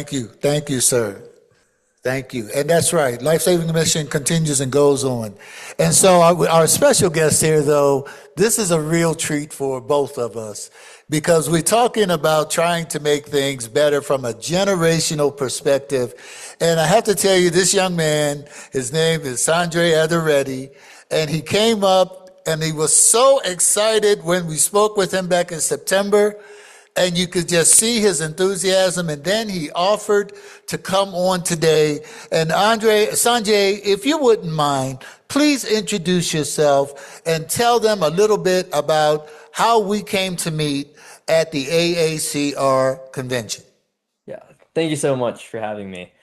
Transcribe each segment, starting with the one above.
Thank you, sir. Thank you. And that's right. Life Saving Mission continues and goes on. And so our special guest here, though, this is a real treat for both of us because we're talking about trying to make things better from a generational perspective. And I have to tell you, this young man, his name is Sanjay Adaretti, and he came up and he was so excited when we spoke with him back in September, and you could just see his enthusiasm. And then he offered to come on today. And Sanjay, if you wouldn't mind, please introduce yourself and tell them a little bit about how we came to meet at the AACR convention. Yeah, thank you so much for having me.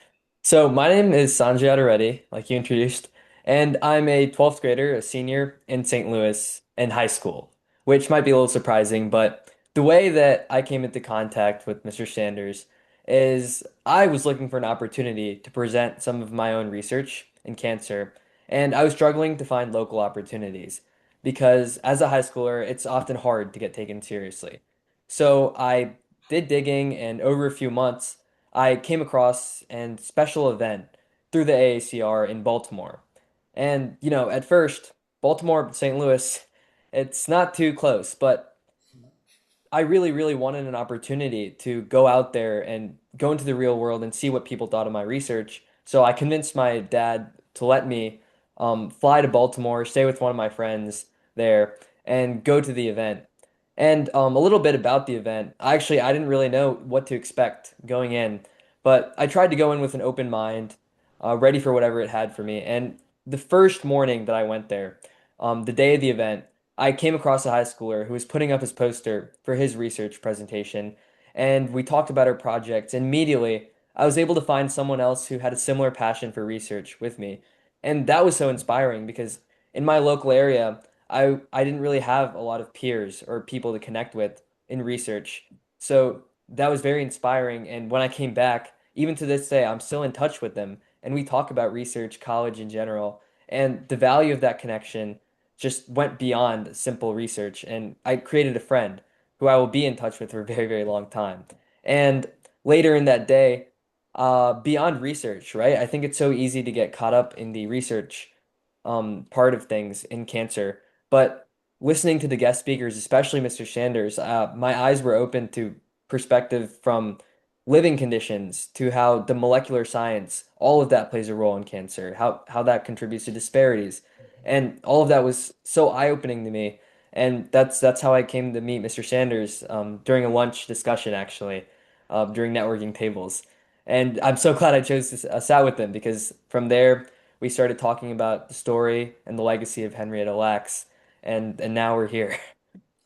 So, my name is Sanjay Adaretti, like you introduced, and I'm a 12th grader, a senior in St. Louis in high school, which might be a little surprising, but the way that I came into contact with Mr. Sanders is I was looking for an opportunity to present some of my own research in cancer, and I was struggling to find local opportunities because as a high schooler, it's often hard to get taken seriously. So I did digging, and over a few months, I came across an special event through the AACR in Baltimore. And, at first, Baltimore, St. Louis, it's not too close, but I really, really wanted an opportunity to go out there and go into the real world and see what people thought of my research. So I convinced my dad to let me fly to Baltimore, stay with one of my friends there, and go to the event. And a little bit about the event. I didn't really know what to expect going in, but I tried to go in with an open mind, ready for whatever it had for me. And the first morning that I went there, the day of the event, I came across a high schooler who was putting up his poster for his research presentation, and we talked about our projects. And immediately, I was able to find someone else who had a similar passion for research with me, and that was so inspiring because in my local area, I didn't really have a lot of peers or people to connect with in research. So that was very inspiring. And when I came back, even to this day, I'm still in touch with them. And we talk about research, college in general. And the value of that connection just went beyond simple research. And I created a friend who I will be in touch with for a very, very long time. And later in that day, beyond research, right? I think it's so easy to get caught up in the research part of things in cancer. But listening to the guest speakers, especially Mr. Sanders, my eyes were open to perspective from living conditions to how the molecular science, all of that plays a role in cancer, how that contributes to disparities. And all of that was so eye-opening to me. And that's how I came to meet Mr. Sanders during a lunch discussion, actually, during networking tables. And I'm so glad I chose to sat with him because from there we started talking about the story and the legacy of Henrietta Lacks, and now we're here.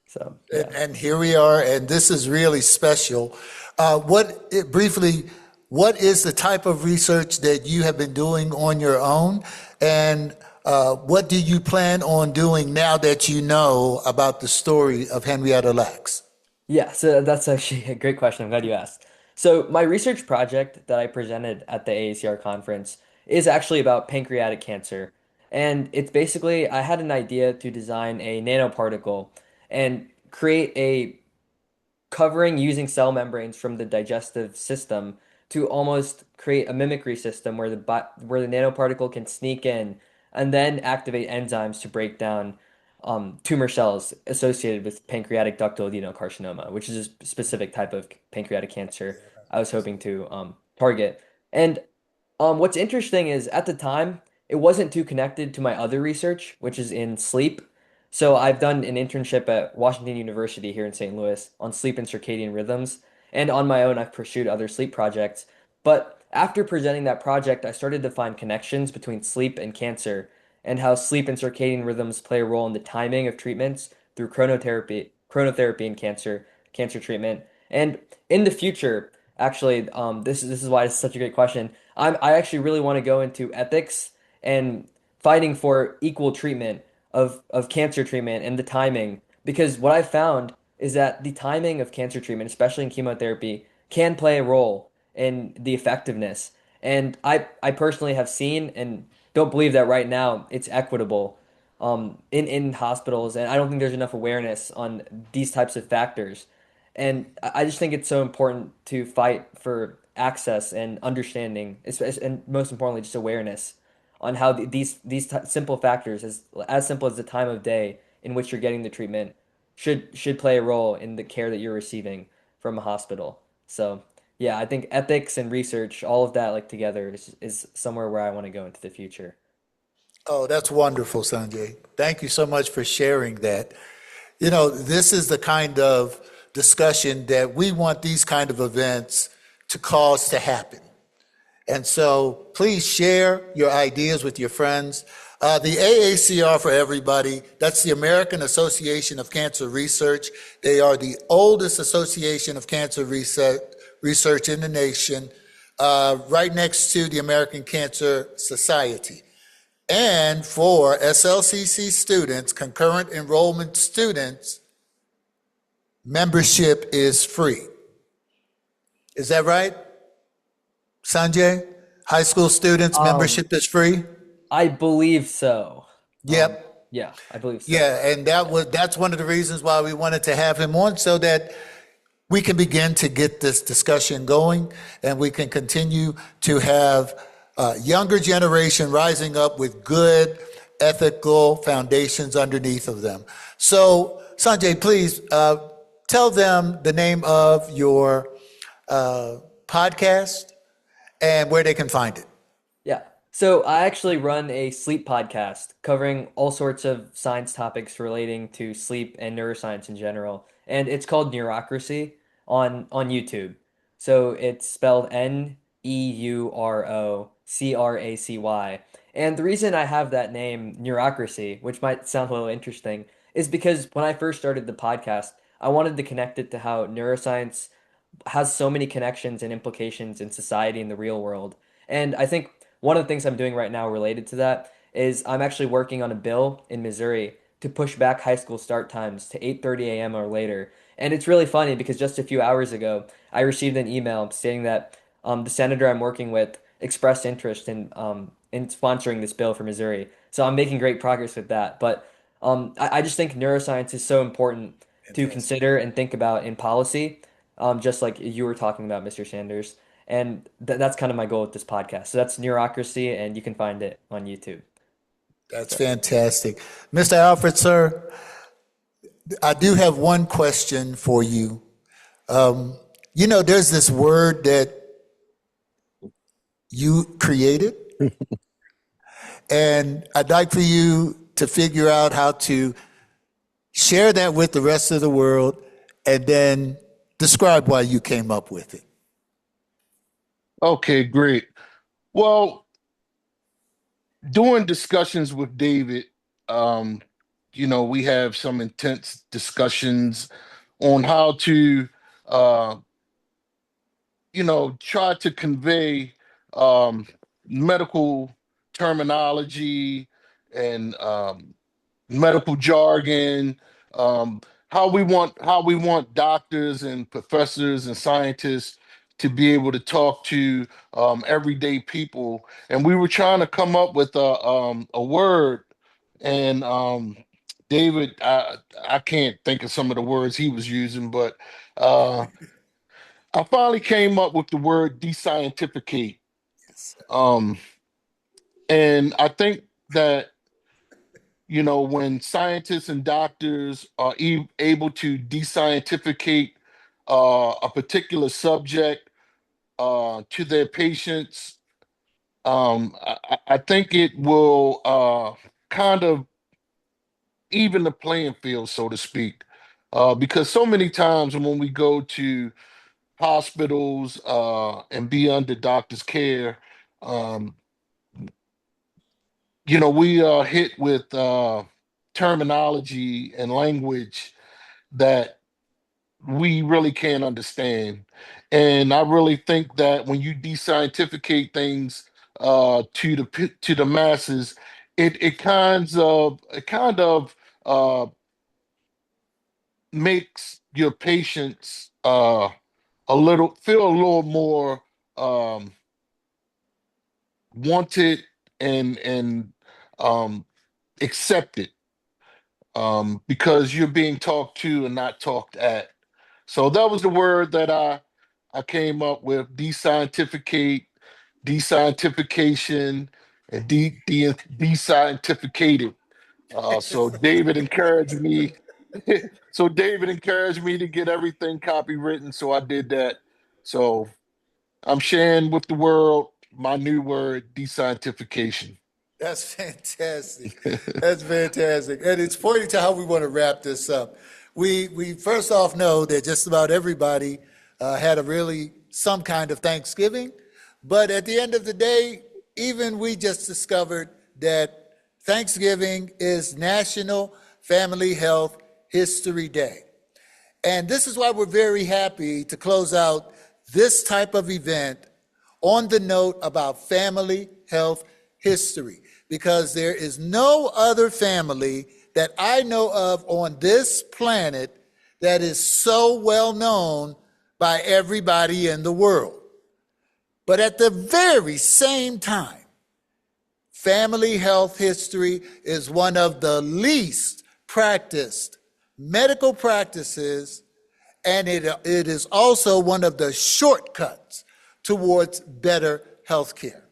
So yeah. And here we are, and this is really special. Briefly, what is the type of research that you have been doing on your own, and what do you plan on doing now that you know about the story of Henrietta Lacks? Yeah, so that's actually a great question. I'm glad you asked. So my research project that I presented at the AACR conference is actually about pancreatic cancer. And it's basically, I had an idea to design a nanoparticle and create a covering using cell membranes from the digestive system to almost create a mimicry system where the nanoparticle can sneak in and then activate enzymes to break down tumor cells associated with pancreatic ductal adenocarcinoma, which is a specific type of pancreatic cancer I was hoping to target. And what's interesting is at the time, it wasn't too connected to my other research, which is in sleep. So I've done an internship at Washington University here in St. Louis on sleep and circadian rhythms. And on my own, I've pursued other sleep projects. But after presenting that project, I started to find connections between sleep and cancer and how sleep and circadian rhythms play a role in the timing of treatments through chronotherapy in cancer treatment. And in the future, actually, this is why it's such a great question. I actually really want to go into ethics and fighting for equal treatment of cancer treatment and the timing. Because what I found is that the timing of cancer treatment, especially in chemotherapy, can play a role in the effectiveness. And I personally have seen and don't believe that right now it's equitable in hospitals. And I don't think there's enough awareness on these types of factors. And I just think it's so important to fight for access and understanding, and most importantly, just awareness on how these simple factors, as simple as the time of day in which you're getting the treatment, should play a role in the care that you're receiving from a hospital. So yeah, I think ethics and research, all of that like together is somewhere where I want to go into the future. Oh, that's wonderful, Sanjay. Thank you so much for sharing that. This is the kind of discussion that we want these kind of events to cause to happen. And so please share your ideas with your friends. The AACR, for everybody, that's the American Association of Cancer Research. They are the oldest association of cancer research in the nation, right next to the American Cancer Society. And for SLCC students, concurrent enrollment students, membership is free. Is that right, Sanjay? High school students, Um, membership is free? I believe so. Yep. Yeah, I believe so. Yeah, and that's one of the reasons why we wanted to have him on so that we can begin to get this discussion going and we can continue to have younger generation rising up with good ethical foundations underneath of them. So, Sanjay, please tell them the name of your podcast and where they can find it. Yeah. So I actually run a sleep podcast covering all sorts of science topics relating to sleep and neuroscience in general. And it's called Neurocracy on YouTube. So it's spelled Neurocracy. And the reason I have that name, Neurocracy, which might sound a little interesting, is because when I first started the podcast, I wanted to connect it to how neuroscience has so many connections and implications in society in the real world. And I think one of the things I'm doing right now related to that is I'm actually working on a bill in Missouri to push back high school start times to 8:30 a.m. or later. And it's really funny because just a few hours ago, I received an email stating that the senator I'm working with expressed interest in sponsoring this bill for Missouri. So I'm making great progress with that. But I just think neuroscience is so important to Fantastic. consider and think about in policy, just like you were talking about, Mr. Sanders. And that's kind of my goal with this podcast. So that's Neurocracy, and you can find it on YouTube. That's So, fantastic. Mr. Alfred, sir, I do have one question for you. There's this word that you created, and I'd like for you to figure out how to share that with the rest of the world and then describe why you came up with it. Okay, great. Well, during discussions with David, um, we have some intense discussions on how to, uh, try to convey um, medical terminology and medical jargon, um, how we want doctors and professors and scientists to be able to talk to everyday people, and we were trying to come up with a word, and David, I can't think of some of the words he was using, but uh, I finally came up with the word descientificate, um, and I think that when scientists and doctors are able to descientificate a particular subject to their patients, I think it will kind of even the playing field, so to speak. Because so many times when we go to hospitals and be under doctor's care, um, we are hit with terminology and language that we really can't understand. And I really think that when you descientificate things to the masses, it kind of uh, makes your patients feel a little more um, wanted and um, accepted, because you're being talked to and not talked at. So that was the word that I I came up with descientification, and descientificated. So David encouraged me. So David encouraged me to get everything copywritten. So I did that. So I'm sharing with the world my new word, descientification. That's fantastic. That's fantastic. And it's pointing to how we want to wrap this up. We first off know that just about everybody had a really some kind of Thanksgiving, but at the end of the day, even we just discovered that Thanksgiving is National Family Health History Day. And this is why we're very happy to close out this type of event on the note about family health history, because there is no other family that I know of on this planet that is so well known by everybody in the world. But at the very same time, family health history is one of the least practiced medical practices, and it is also one of the shortcuts towards better health care.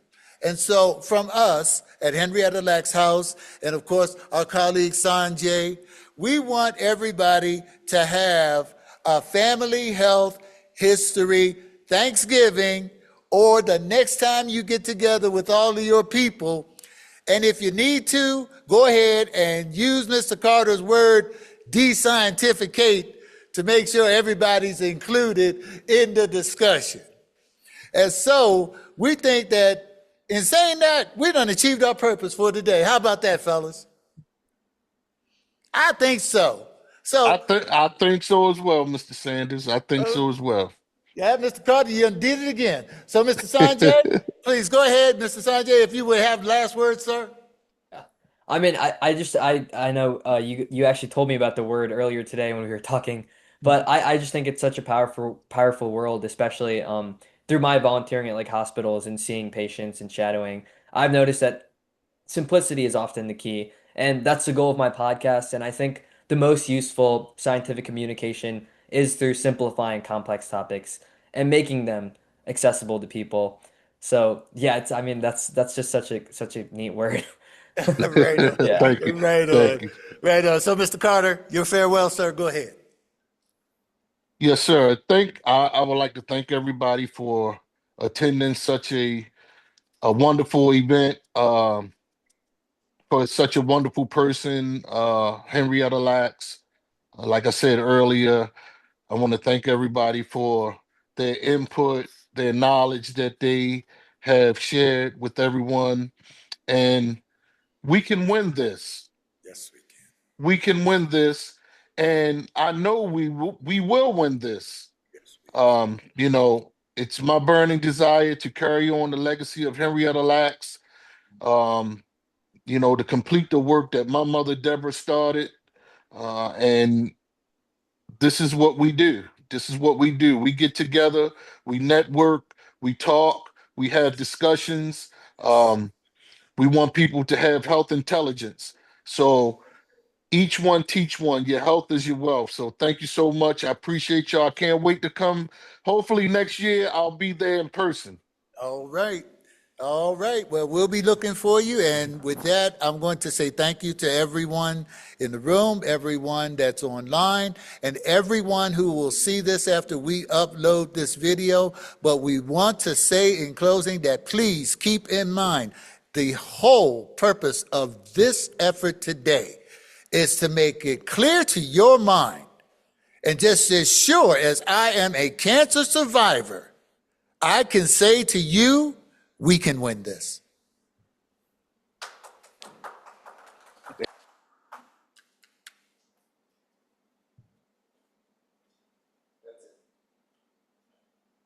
And so from us at Henrietta Lacks House, and of course our colleague Sanjay, we want everybody to have a family health history Thanksgiving, or the next time you get together with all of your people. And if you need to, go ahead and use Mr. Carter's word, descientificate, to make sure everybody's included in the discussion. And so we think that in saying that, we done achieved our purpose for today. How about that, fellas? I think so. So, I think so as well, Mr. Sanders. I think so as well. yeah, Mr. Carter, you did it again. So, Mr. Sanjay, please go ahead, Mr. Sanjay, if you would have last words, sir. I mean, I know you actually told me about the word earlier today when we were talking, but I just think it's such a powerful world, especially through my volunteering at like hospitals and seeing patients and shadowing. I've noticed that simplicity is often the key, and that's the goal of my podcast. And I think the most useful scientific communication is through simplifying complex topics and making them accessible to people. So yeah, it's I mean that's just such a neat word. Right on. Yeah. Thank you. Right Thank on. you. Right on. So, Mr. Carter, your farewell, sir. Go ahead. Yes, sir. I would like to thank everybody for attending such a wonderful event. For such a wonderful person, Henrietta Lacks. Like I said earlier, I want to thank everybody for their input, their knowledge that they have shared with everyone. And we can win this. Yes, we can. We can win this. And I know we will win this. Yes, we can. It's my burning desire to carry on the legacy of Henrietta Lacks, um, to complete the work that my mother Deborah started. And this is what we do. This is what we do. We get together, we network, we talk, we have discussions. Um, we want people to have health intelligence. So each one teach one. Your health is your wealth. So thank you so much. I appreciate y'all. I can't wait to come. Hopefully next year I'll be there in person. All right. All right. Well, we'll be looking for you. And with that, I'm going to say thank you to everyone in the room, everyone that's online, and everyone who will see this after we upload this video. But we want to say in closing that please keep in mind the whole purpose of this effort today is to make it clear to your mind, and just as sure as I am a cancer survivor, I can say to you, we can win this.